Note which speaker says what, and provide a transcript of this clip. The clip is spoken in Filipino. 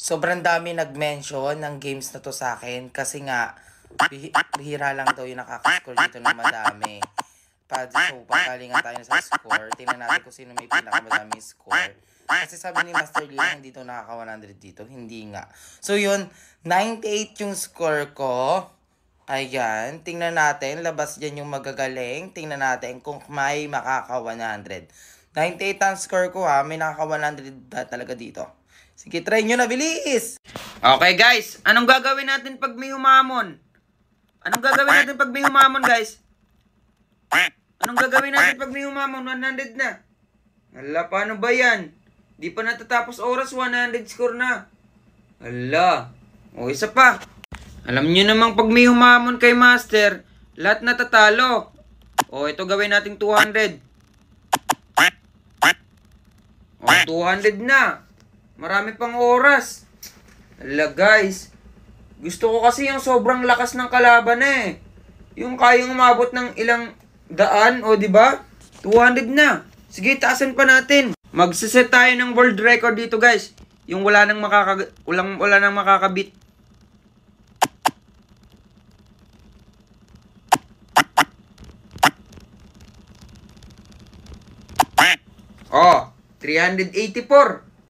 Speaker 1: Sobrang dami nag-mention ng games na to sa akin kasi nga bihira lang daw yung nakaka-score dito ng madami. So, pagalingan tayo sa score. Tingnan natin kung sino may pinakamadaming score. Kasi sabi ni Master Lee, hindi to nakaka-100 dito. Hindi nga. So, yun. 98 yung score ko. Ayan. Tingnan natin. Labas dyan yung magagaling. Tingnan natin kung may makaka-100. 98 ang score ko ha. May nakaka-100 talaga dito. Sige, try nyo na. Bilis!
Speaker 2: Okay guys, anong gagawin natin pag may humamon? Anong gagawin natin pag may humamon, guys? Anong gagawin natin pag may humamon? 100 na. Hala, paano ba yan? Di pa natatapos oras, 100 score na. Hala. O, isa pa. Alam nyo namang pag may humamon kay Master, lahat natatalo. O, ito gawin natin 200. O, 200 na. Marami pang oras. Hala, guys. Gusto ko kasi yung sobrang lakas ng kalaban eh. Yung kayang umabot ng ilang daan, o di ba? 200 na. Sige, taasan pa natin. Magsiset tayo ng world record dito, guys. Yung wala nang makakabit. Oh, 384.